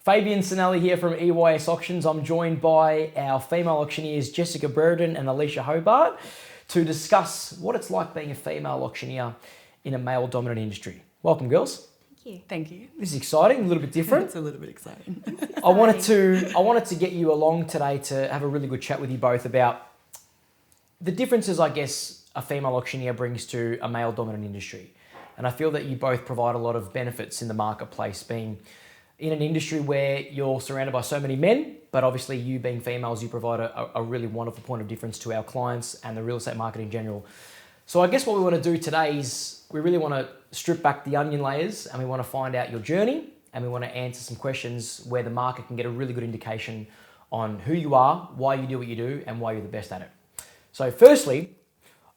Fabian Sanelli here from EYS Auctions. I'm joined by our female auctioneers Jessica Brereton and Alisha Hobart to discuss what it's like being a female auctioneer in a male-dominant industry. Welcome, girls. Thank you. Thank you. This is exciting, a little bit different. It's a little bit exciting. I wanted to get you along today to have a really good chat with you both about the differences, I guess, a female auctioneer brings to a male-dominant industry. And I feel that you both provide a lot of benefits in the marketplace, being in an industry where you're surrounded by so many men, but obviously you being females, you provide a really wonderful point of difference to our clients and the real estate market in general. So I guess what we want to do today is we really want to strip back the onion layers and we want to find out your journey and we want to answer some questions where the market can get a really good indication on who you are, why you do what you do, and why you're the best at it. So firstly,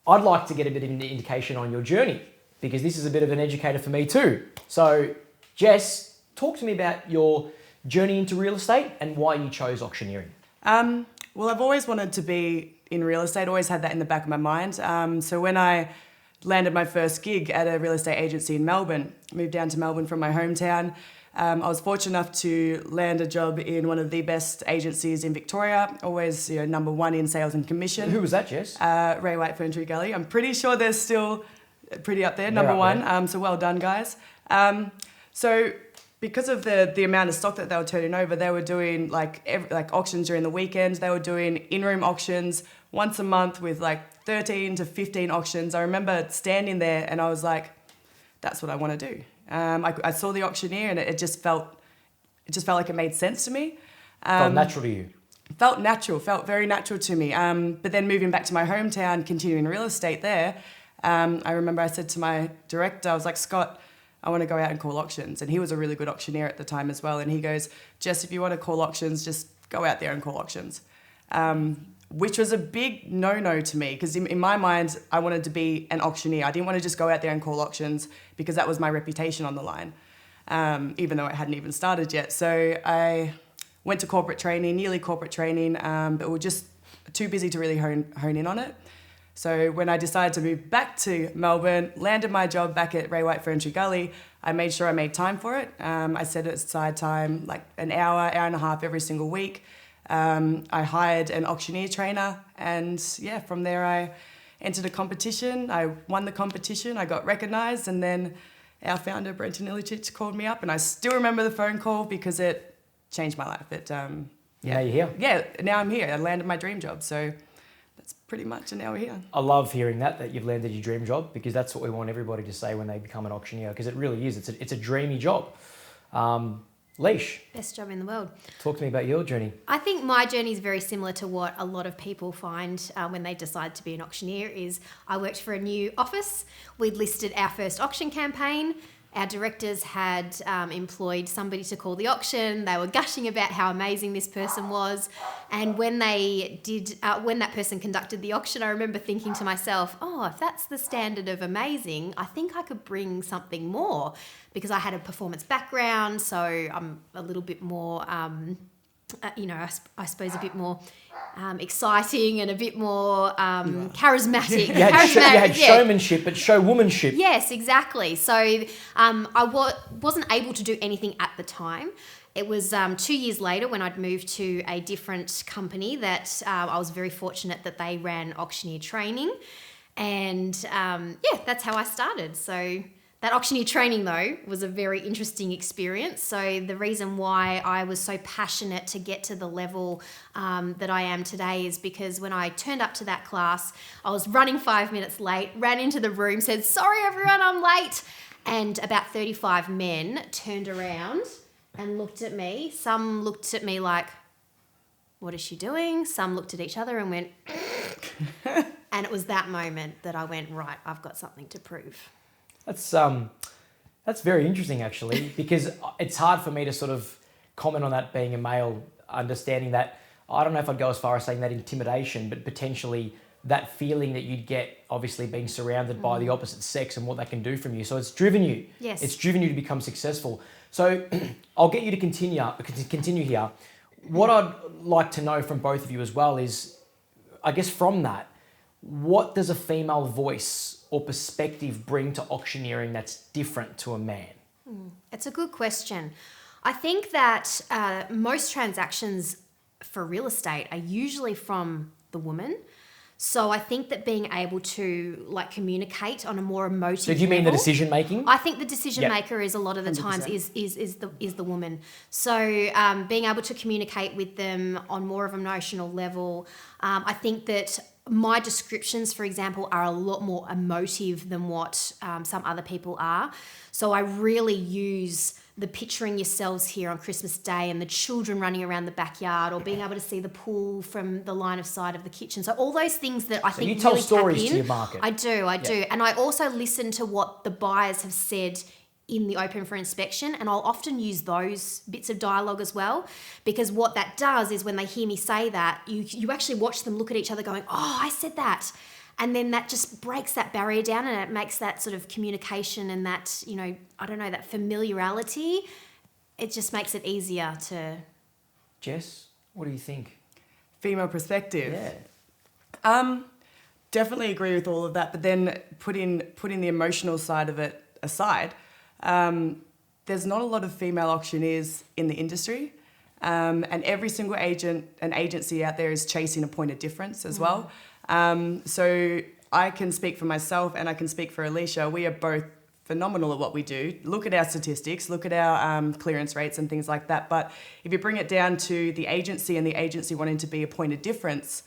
I'd like to get a bit of an indication on your journey because this is a bit of an educator for me too. So Jess, talk to me about your journey into real estate and why you chose auctioneering. Well, I've always wanted to be in real estate, always had that in the back of my mind. So when I landed my first gig at a real estate agency in Melbourne, moved down to Melbourne from my hometown, I was fortunate enough to land a job in one of the best agencies in Victoria, always number one in sales and commission. Who was that, Jess? Ray White Furniture Gully. I'm pretty sure they're still pretty up there, number one. So well done, guys. So because of the amount of stock that they were turning over, they were doing like auctions during the weekends. They were doing in-room auctions once a month with like 13 to 15 auctions. I remember standing there and I was like, that's what I want to do. I saw the Auctioneer and it just felt like it made sense to me. Felt natural to you? Felt very natural to me. But then moving back to my hometown, continuing real estate there, I remember I said to my director, I was like, Scott, I want to go out and call auctions. And he was a really good auctioneer at the time as well. And he goes, Jess, if you want to call auctions, just go out there and call auctions. Which was a big no-no to me because in my mind, I wanted to be an auctioneer. I didn't want to just go out there and call auctions because that was my reputation on the line, even though it hadn't even started yet. So I went to corporate training, yearly corporate training, but we were just too busy to really hone in on it. So when I decided to move back to Melbourne, landed my job back at Ray White Furniture Gully, I made sure I made time for it. I set aside time, like an hour and a half every single week. I hired an auctioneer trainer and from there I entered a competition. I won the competition, I got recognised, and then our founder, Brereton called me up and I still remember the phone call because it changed my life. Now you're here. Yeah, now I'm here. I landed my dream job, so that's pretty much, and now we're here. I love hearing that you've landed your dream job because that's what we want everybody to say when they become an auctioneer because it really is. It's a dreamy job. Leish. Best job in the world. Talk to me about your journey. I think my journey is very similar to what a lot of people find when they decide to be an auctioneer is I worked for a new office. We'd listed our first auction campaign. Our directors had employed somebody to call the auction. They were gushing about how amazing this person was. And when they did, when that person conducted the auction, I remember thinking to myself, oh, if that's the standard of amazing, I think I could bring something more because I had a performance background. So I'm a little bit more, I suppose a bit more exciting and a bit more charismatic. You had showmanship, but showwomanship. Yes, exactly. So I wasn't able to do anything at the time. It was 2 years later when I'd moved to a different company that I was very fortunate that they ran auctioneer training. And that's how I started. So that auctioneer training, though, was a very interesting experience. So the reason why I was so passionate to get to the level that I am today is because when I turned up to that class, I was running 5 minutes late, ran into the room, said, sorry, everyone, I'm late. And about 35 men turned around and looked at me. Some looked at me like, what is she doing? Some looked at each other and went, and it was that moment that I went, right, I've got something to prove. That's very interesting actually, because it's hard for me to sort of comment on that being a male, understanding that, I don't know if I'd go as far as saying that intimidation, but potentially that feeling that you'd get obviously being surrounded by the opposite sex and what that can do from you. So it's driven you. Yes. It's driven you to become successful. So I'll get you to continue here. What I'd like to know from both of you as well is, I guess from that, what does a female voice or perspective bring to auctioneering that's different to a man? It's a good question. I think that most transactions for real estate are usually from the woman. So I think that being able to like communicate on a more emotive So do you mean the level- decision making? I think the decision Yep. maker is a lot of the times 100%. is the woman. So being able to communicate with them on more of an emotional level, I think that my descriptions, for example, are a lot more emotive than what some other people are. So I really use the picturing yourselves here on Christmas Day and the children running around the backyard, or being able to see the pool from the line of sight of the kitchen. So all those things that I think you tell really stories tap in. to your market. I do. And I also listen to what the buyers have said in the open for inspection, and I'll often use those bits of dialogue as well, because what that does is when they hear me say that, you actually watch them look at each other going, oh, I said that. And then that just breaks that barrier down, and it makes that sort of communication and that, that familiarity, it just makes it easier to... Jess, what do you think? Female perspective. Yeah. Definitely agree with all of that, but then putting the emotional side of it aside, there's not a lot of female auctioneers in the industry, and every single agent and agency out there is chasing a point of difference as well. So I can speak for myself and I can speak for Alisha. We are both phenomenal at what we do. Look at our statistics, look at our clearance rates and things like that. But if you bring it down to the agency and the agency wanting to be a point of difference,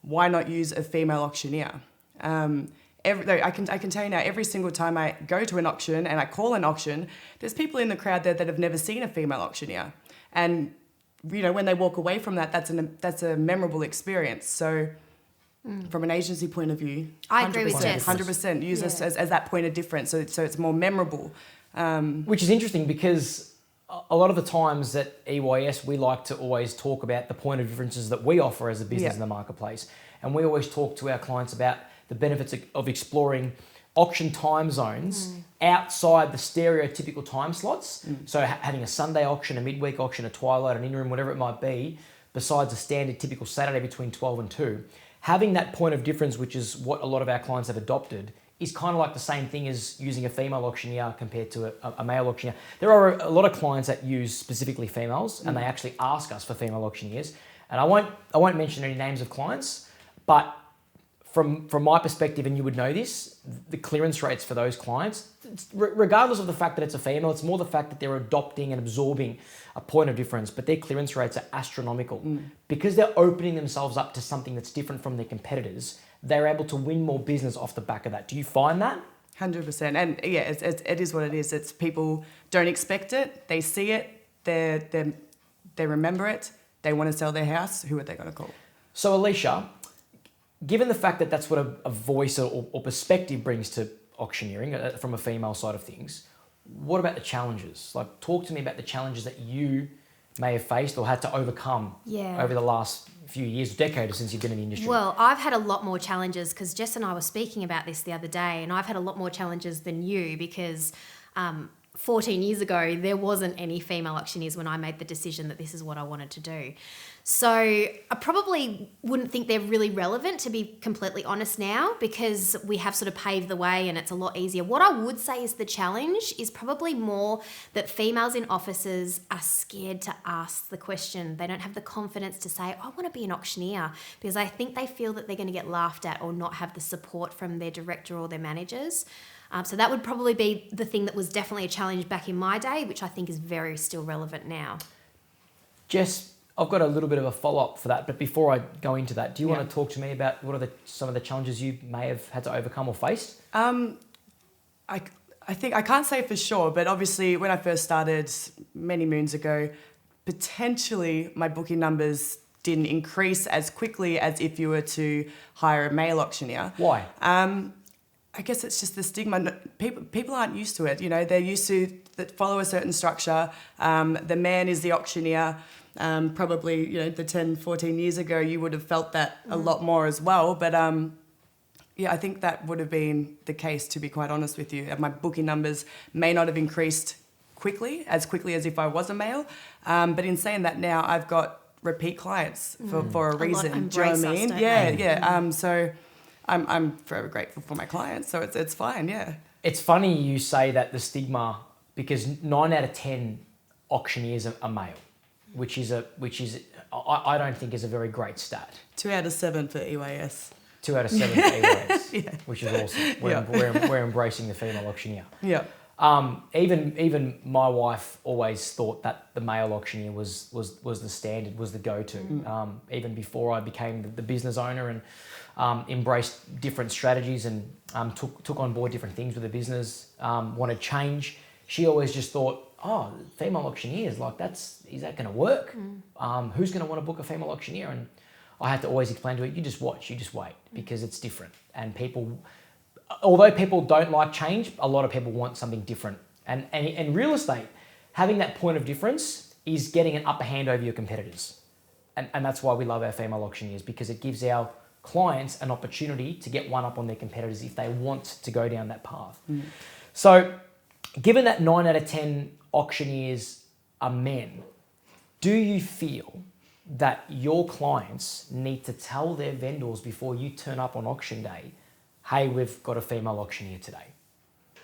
why not use a female auctioneer? I can tell you now, every single time I go to an auction and I call an auction, there's people in the crowd there that have never seen a female auctioneer. And, when they walk away from that, that's a memorable experience. So from an agency point of view, I agree with Jess. 100% use us as that point of difference, so it's more memorable. Which is interesting because a lot of the times at EYS, we like to always talk about the point of differences that we offer as a business in the marketplace. And we always talk to our clients about the benefits of exploring auction time zones outside the stereotypical time slots. So having a Sunday auction, a midweek auction, a twilight, an interim, whatever it might be, besides a standard typical Saturday between 12 and 2. Having that point of difference, which is what a lot of our clients have adopted, is kind of like the same thing as using a female auctioneer compared to a male auctioneer. There are a lot of clients that use specifically females, and they actually ask us for female auctioneers. And I won't mention any names of clients, but from my perspective, and you would know this, the clearance rates for those clients, regardless of the fact that it's a female, it's more the fact that they're adopting and absorbing a point of difference, but their clearance rates are astronomical. Because they're opening themselves up to something that's different from their competitors, they're able to win more business off the back of that. Do you find that? 100%. And yeah, it is what it is. It's people don't expect it, they see it, they remember it, they want to sell their house, who are they going to call? So Alisha, given the fact that that's what a voice or perspective brings to auctioneering from a female side of things, what about the challenges? Like, talk to me about the challenges that you may have faced or had to overcome over the last few years, decade since you've been in the industry. Well, I've had a lot more challenges because Jess and I were speaking about this the other day, and I've had a lot more challenges than you because 14 years ago, there wasn't any female auctioneers when I made the decision that this is what I wanted to do. So I probably wouldn't think they're really relevant, to be completely honest now, because we have sort of paved the way and it's a lot easier. What I would say is the challenge is probably more that females in offices are scared to ask the question. They don't have the confidence to say, I want to be an auctioneer, because I think they feel that they're going to get laughed at or not have the support from their director or their managers. So that would probably be the thing that was definitely a challenge back in my day, which I think is very still relevant now. Jess, I've got a little bit of a follow-up for that, but before I go into that, do you want to talk to me about what are some of the challenges you may have had to overcome or faced? I think I can't say for sure, but obviously when I first started many moons ago, potentially my booking numbers didn't increase as quickly as if you were to hire a male auctioneer. Why? I guess it's just the stigma. People aren't used to it. You know, they're used to follow a certain structure. The man is the auctioneer. Probably, the 10, 14 years ago, you would have felt that a lot more as well. But I think that would have been the case, to be quite honest with you. My booking numbers may not have increased as quickly as if I was a male. But in saying that now, I've got repeat clients for a reason. Do you know what I mean? Yeah. So I'm forever grateful for my clients. So it's fine, yeah. It's funny you say that, the stigma, because 9 out of 10 auctioneers are male, which is I don't think is a very great stat. 2 out of 7 for EYS. 2 out of 7 for EYS, Yeah. which is awesome. We're embracing the female auctioneer. Yeah. Even my wife always thought that the male auctioneer was the standard, was the go-to. Even before I became the business owner and embraced different strategies and took on board different things with the business, wanted change. She always just thought, oh, female auctioneers, like is that going to work? Who's going to want to book a female auctioneer? And I had to always explain to her, you just watch, you just wait, because it's different. And although people don't like change, a lot of people want something different. And in real estate, having that point of difference is getting an upper hand over your competitors. And that's why we love our female auctioneers, because it gives our clients an opportunity to get one up on their competitors if they want to go down that path. So given that 9 out of 10 auctioneers are men, do you feel that your clients need to tell their vendors before you turn up on auction day, hey, we've got a female auctioneer today?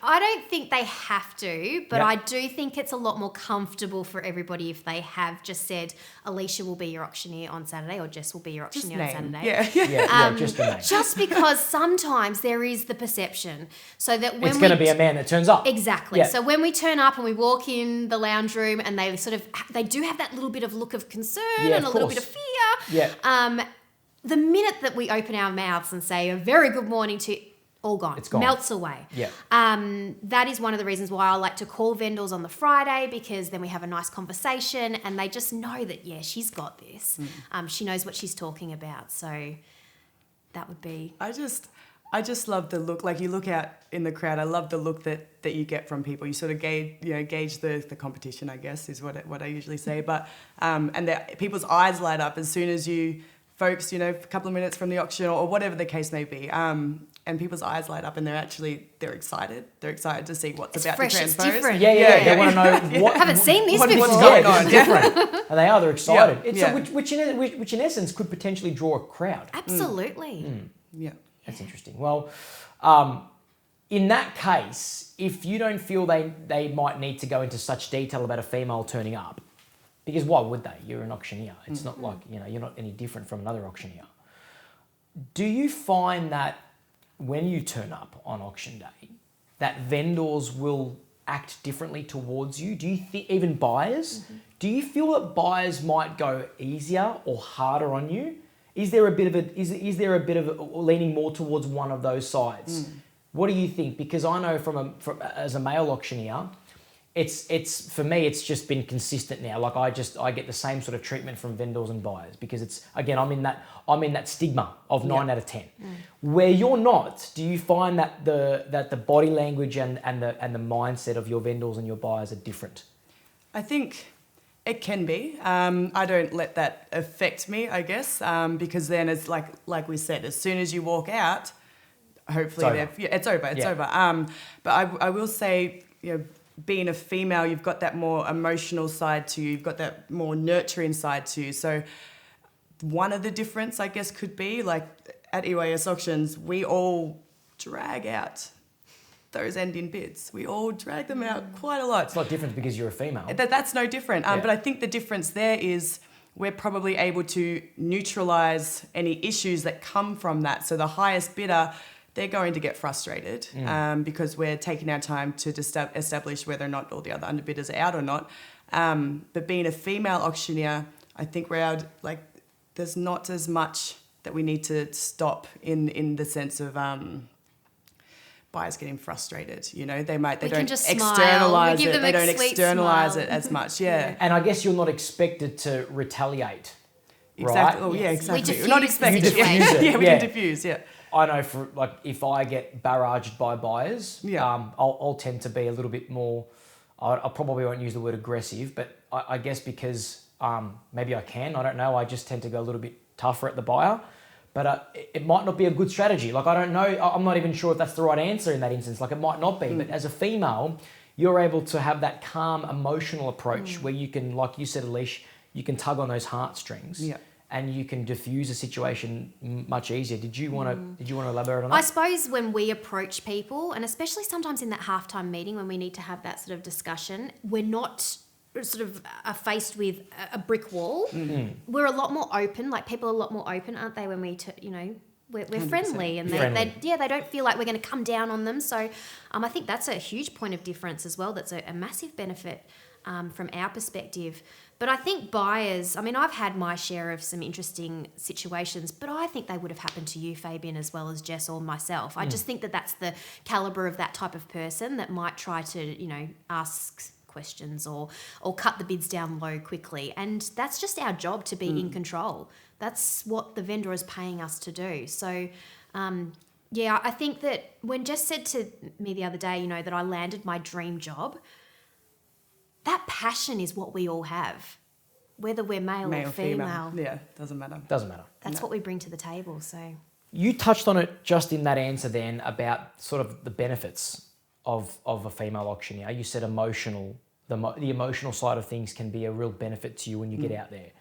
I don't think they have to, but Yep. I do think it's a lot more comfortable for everybody if they have just said, Alisha will be your auctioneer on Saturday, or Jess will be your Just auctioneer on name. Saturday. Yeah. Just the name. Just because sometimes there is the perception, so that when It's going to be a man that turns up. Exactly. Yeah. So when we turn up and we walk in the lounge room, and they do have that little bit of look of concern Yeah, and of a little bit course. of fear. Yeah. The minute that we open our mouths and say a very good morning to all gone, It's gone. melts away. Yeah. That is one of the reasons why I like to call vendors on the Friday, because then we have a nice conversation and they just know that, yeah, she's got this. She knows what she's talking about. So that would be... I just love the look. Like, you look out in the crowd, I love the look that you get from people. You sort of gauge the competition, I guess, is what I usually say. But and people's eyes light up as soon as you folks, a couple of minutes from the auction or whatever the case may be. And people's eyes light up and they're excited. They're excited to see what's about fresh, to it's transpose. different. Yeah. They want to know what... Haven't seen this What's before. going on? It's different. And they are. They're excited. Yeah. Which in essence could potentially draw a crowd. Absolutely. Yeah. That's interesting. Well, in that case, if you don't feel they might need to go into such detail about a female turning up, because why would they? You're an auctioneer. It's not like, you're not any different from another auctioneer. Do you find that when you turn up on auction day, that vendors will act differently towards you? Do you think, even buyers, do you feel that buyers might go easier or harder on you? Is there a bit of a leaning more towards one of those sides? What do you think? Because I know as a male auctioneer, it's for me, it's just been consistent now. Like, I get the same sort of treatment from vendors and buyers, because it's, again, I'm in that stigma of 9 out of 10. Where you're not, do you find that the body language and the mindset of your vendors and your buyers are different? I think it can be. I don't let that affect me, I guess, because then it's like we said, as soon as you walk out, hopefully it's over. It's over. But I will say, being a female, you've got that more emotional side to you. You've got that more nurturing side to you. So one of the difference, I guess, could be, like, at EYS auctions, we all drag out those ending bids. We all drag them out quite a lot. It's not different because you're a female. That's no different. But I think the difference there is we're probably able to neutralise any issues that come from that. So the highest bidder, they're going to get frustrated because we're taking our time to establish whether or not all the other underbidders are out or not. But being a female auctioneer, I think there's not as much that we need to stop in the sense of buyers getting frustrated. They don't just externalise smile. it. They don't sweet externalise smile. it as much. Yeah. And I guess you're not expected to retaliate, Exactly. right? Oh, yeah, Yes. exactly. We We're not diffuse expected. the situation. Yeah, we Yeah. can diffuse. Yeah. I know if I get barraged by buyers, I'll tend to be a little bit more, I probably won't use the word aggressive, but I guess because maybe I can, I don't know, I just tend to go a little bit tougher at the buyer. But it might not be a good strategy. Like, I don't know, I'm not even sure if that's the right answer in that instance. Like, it might not be, but as a female, you're able to have that calm, emotional approach where you can, like you said, Alisha, you can tug on those heartstrings. Yeah. And you can diffuse a situation much easier. Did you want to elaborate on that? I suppose when we approach people, and especially sometimes in that halftime meeting when we need to have that sort of discussion, we're not sort of are faced with a brick wall, we're a lot more open. Like people are a lot more open, aren't they? When we're friendly, and they don't feel like we're going to come down on them. So I think that's a huge point of difference as well. That's a massive benefit from our perspective. But I think buyers, I mean, I've had my share of some interesting situations, but I think they would have happened to you, Fabian, as well as Jess or myself. I just think that that's the calibre of that type of person that might try to, ask questions or cut the bids down low quickly. And that's just our job, to be in control. That's what the vendor is paying us to do. So, I think that when Jess said to me the other day, that I landed my dream job, that passion is what we all have, whether we're male or female. Yeah, doesn't matter. That's what we bring to the table. So you touched on it just in that answer then about sort of the benefits of a female auctioneer. You said emotional. The emotional side of things can be a real benefit to you when you get out there.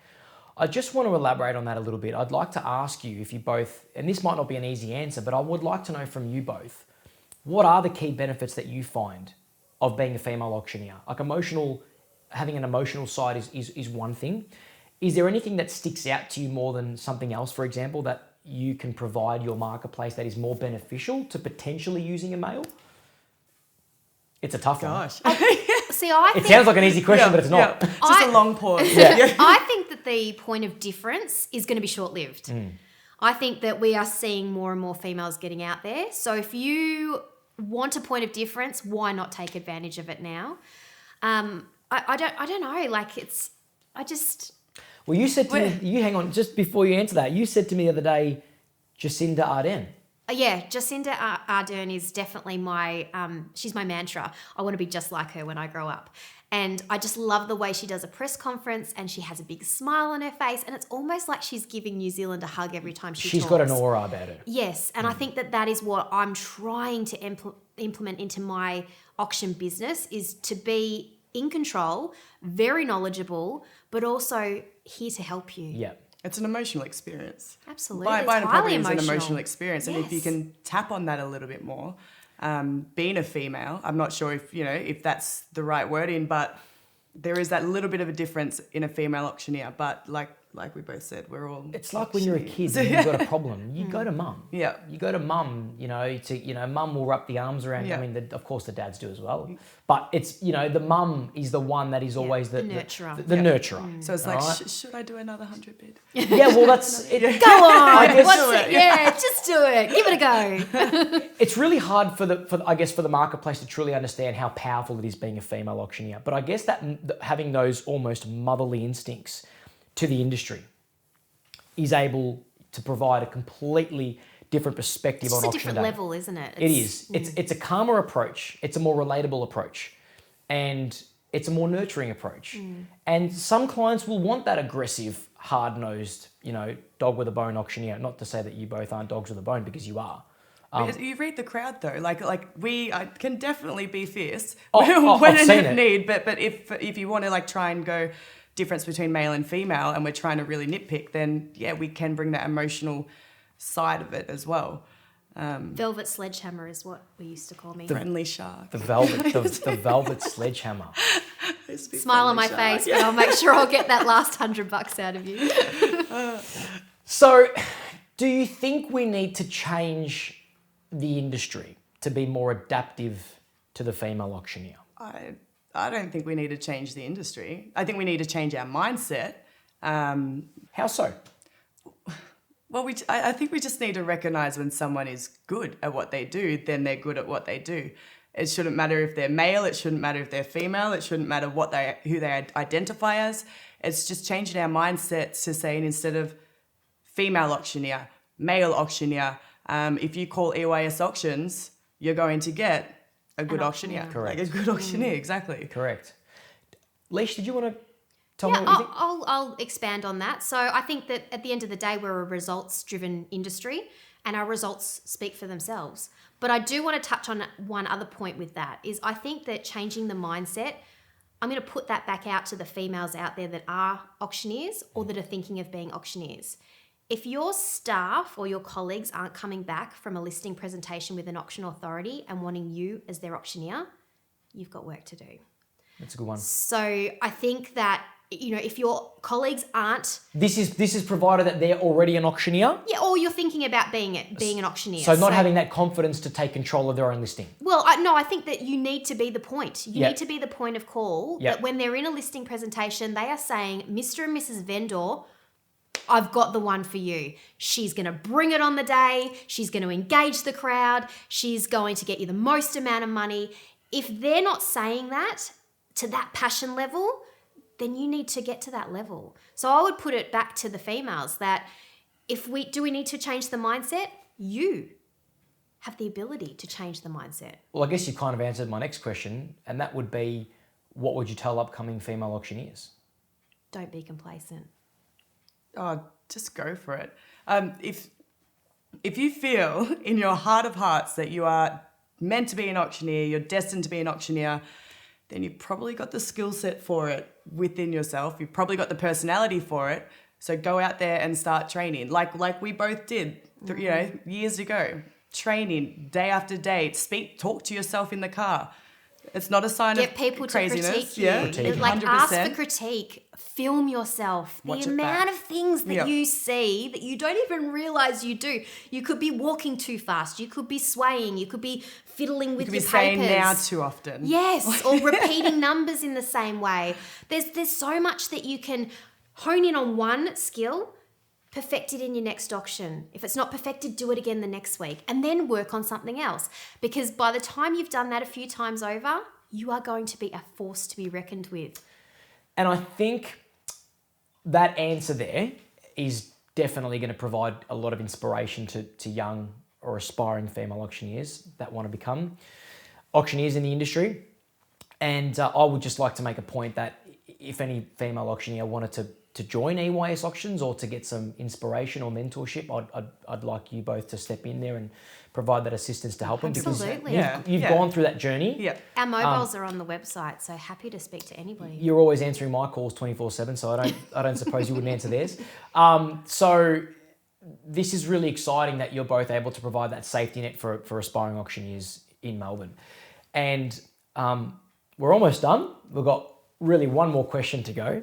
I just want to elaborate on that a little bit. I'd like to ask you if you both, and this might not be an easy answer, but I would like to know from you both, what are the key benefits that you find of being a female auctioneer? Like having an emotional side is one thing. Is there anything that sticks out to you more than something else, for example, that you can provide your marketplace that is more beneficial to potentially using a male? It's a tough one. See, it sounds like an easy question, but it's not. Yeah. Just a long pause. I think that the point of difference is going to be short-lived. I think that we are seeing more and more females getting out there. So if you want a point of difference, why not take advantage of it now? I don't know. Like Well, you said to me, hang on, just before you answer that, you said to me the other day, Jacinda Ardern. Jacinda Ardern is definitely she's my mantra. I want to be just like her when I grow up. And I just love the way she does a press conference, and she has a big smile on her face, and it's almost like she's giving New Zealand a hug every time she talks. She's got an aura about her. Yes, and I think that is what I'm trying to implement into my auction business, is to be in control, very knowledgeable, but also here to help you. Yeah. It's an emotional experience. Absolutely. Buying a property is an emotional experience. And if you can tap on that a little bit more, being a female, I'm not sure if that's the right wording, but there is that little bit of a difference in a female auctioneer. But like we both said, we're all... It's like when you're a kid and you've got a problem, you go to mum. Yeah. You go to mum, mum will wrap the arms around you. I mean, of course the dads do as well. But it's, the mum is the one that is always the nurturer. The nurturer. So it's like, should I do another 100 bid? Yeah, well, that's... Go on. Just do it. Give it a go. It's really hard for the marketplace to truly understand how powerful it is being a female auctioneer. But I guess that having those almost motherly instincts to the industry is able to provide a completely different perspective on auction day. It's a different level, isn't it? It is. It's a calmer approach. It's a more relatable approach. And it's a more nurturing approach. And some clients will want that aggressive, hard-nosed, dog with a bone auctioneer. Not to say that you both aren't dogs with a bone, because you are. You read the crowd though. I can definitely be fierce when in need. But if you want to try and go difference between male and female, and we're trying to really nitpick, then we can bring that emotional side of it as well. Velvet sledgehammer is what we used to call me. Friendly shark. The velvet sledgehammer. Smile on my face, but I'll make sure I'll get that last $100 out of you. So, do you think we need to change the industry to be more adaptive to the female auctioneer? I don't think we need to change the industry. I think we need to change our mindset. How so? Well, I think we just need to recognise when someone is good at what they do, then they're good at what they do. It shouldn't matter if they're male. It shouldn't matter if they're female. It shouldn't matter who they identify as. It's just changing our mindset to saying, instead of female auctioneer, male auctioneer. If you call EYS auctions, you're going to get a good auctioneer. Correct. A good auctioneer, exactly. Correct. Leish, did you want to tell me what you think? I'll expand on that. So I think that at the end of the day, we're a results-driven industry, and our results speak for themselves. But I do want to touch on one other point with that, is I think that changing the mindset, I'm going to put that back out to the females out there that are auctioneers or that are thinking of being auctioneers. If your staff or your colleagues aren't coming back from a listing presentation with an auction authority and wanting you as their auctioneer, you've got work to do. That's a good one. So I think that, if your colleagues aren't... This is provided that they're already an auctioneer? Yeah, or you're thinking about being an auctioneer. So not having that confidence to take control of their own listing. Well, I think that you need to be the point. You Yep. need to be the point of call. Yep. That when they're in a listing presentation, they are saying, Mr. and Mrs. Vendor, I've got the one for you. She's going to bring it on the day. She's going to engage the crowd. She's going to get you the most amount of money. If they're not saying that to that passion level, then you need to get to that level. So I would put it back to the females that do we need to change the mindset? You have the ability to change the mindset. Well, I guess you kind of answered my next question, and that would be, what would you tell upcoming female auctioneers? Don't be complacent. Oh, just go for it. If you feel in your heart of hearts that you are meant to be an auctioneer, you're destined to be an auctioneer, then you've probably got the skill set for it within yourself. You've probably got the personality for it. So go out there and start training, like we both did, years ago. Training day after day. Talk to yourself in the car. It's not a sign Get of people craziness. to critique you. Yeah, Critique. Like 100%. ask for critique. Film yourself. Watch the it amount back. of things that Yep. you see that you don't even realize you do. You could be walking too fast. You could be swaying. You could be fiddling with You could your be saying papers. now too often. Yes, or repeating numbers in the same way. There's so much that you can hone in on one skill, perfect it in your next auction. If it's not perfected, do it again the next week, and then work on something else. Because by the time you've done that a few times over, you are going to be a force to be reckoned with. And I think that answer there is definitely going to provide a lot of inspiration to young or aspiring female auctioneers that want to become auctioneers in the industry. And I would just like to make a point that if any female auctioneer wanted to join EYS auctions or to get some inspiration or mentorship, I'd like you both to step in there and provide that assistance to help them. Because Absolutely. you've gone through that journey. Yeah. Our mobiles are on the website, so happy to speak to anybody. You're always answering my calls 24/7, so I don't suppose you wouldn't answer theirs. So this is really exciting that you're both able to provide that safety net for aspiring auctioneers in Melbourne. And we're almost done. We've got really one more question to go.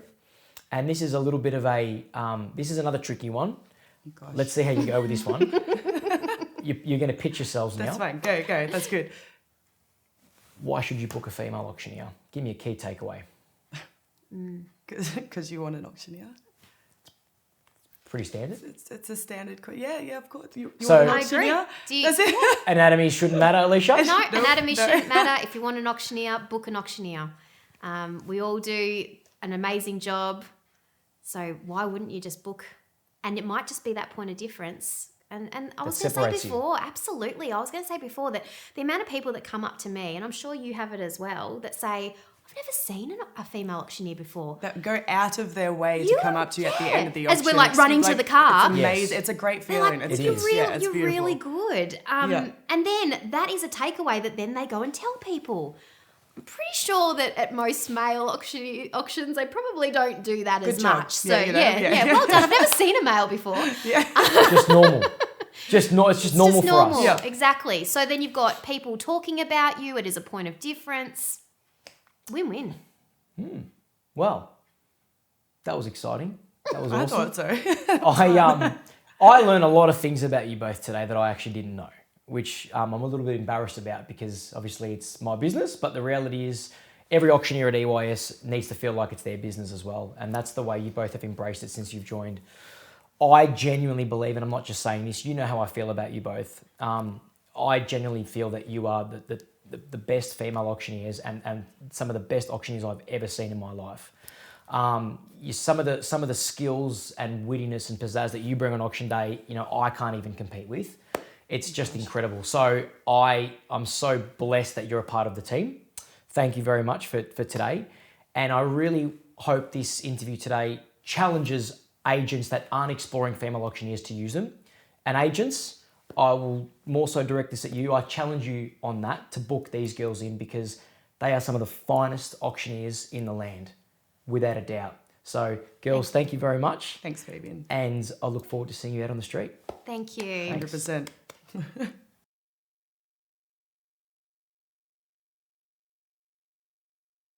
And this is a little bit of this is another tricky one. Gosh. Let's see how you go with this one. You're going to pitch yourselves now. That's fine. Go. That's good. Why should you book a female auctioneer? Give me a key takeaway. Because you want an auctioneer. Pretty standard. It's a standard. Yeah, of course. You So- want an I agree. auctioneer? Do you- That's it. Anatomy shouldn't matter, Alisha? No, No, anatomy no. shouldn't matter. If you want an auctioneer, book an auctioneer. We all do an amazing job, so why wouldn't you just book? And it might just be that point of difference. And I was going to say separates you. before, absolutely. I was going to say before that the amount of people that come up to me, and I'm sure you have it as well, that say, I've never seen a female auctioneer before. That go out of their way to You- come up to you at the yeah. end of the As auction. we're, like, running to the car. It's amazing. Yes. It's a great They're feeling. like, It's, It is. it's you're beautiful. really good. Yeah. And then that is a takeaway that then they go and tell people. I'm pretty sure that at most male auctions, they probably don't do that as job. much. So Yeah, yeah. well done. I've never seen a male before. Just normal. It's just normal Just for us. Yeah. Exactly. So then you've got people talking about you. It is a point of difference. Win-win. Well, that was exciting. That was I awesome. thought so. I learned a lot of things about you both today that I actually didn't know, which I'm a little bit embarrassed about because obviously it's my business, but the reality is every auctioneer at EYS needs to feel like it's their business as well. And that's the way you both have embraced it since you've joined. I genuinely believe, and I'm not just saying this, you know how I feel about you both. I genuinely feel that you are the best female auctioneers and some of the best auctioneers I've ever seen in my life. Some of the skills and wittiness and pizzazz that you bring on auction day, I can't even compete with. It's just incredible. So I'm so blessed that you're a part of the team. Thank you very much for today. And I really hope this interview today challenges agents that aren't exploring female auctioneers to use them. And agents, I will more so direct this at you. I challenge you on that to book these girls in because they are some of the finest auctioneers in the land, without a doubt. So girls, thank you very much. Thanks, Fabian. And I look forward to seeing you out on the street. Thank you. 100%.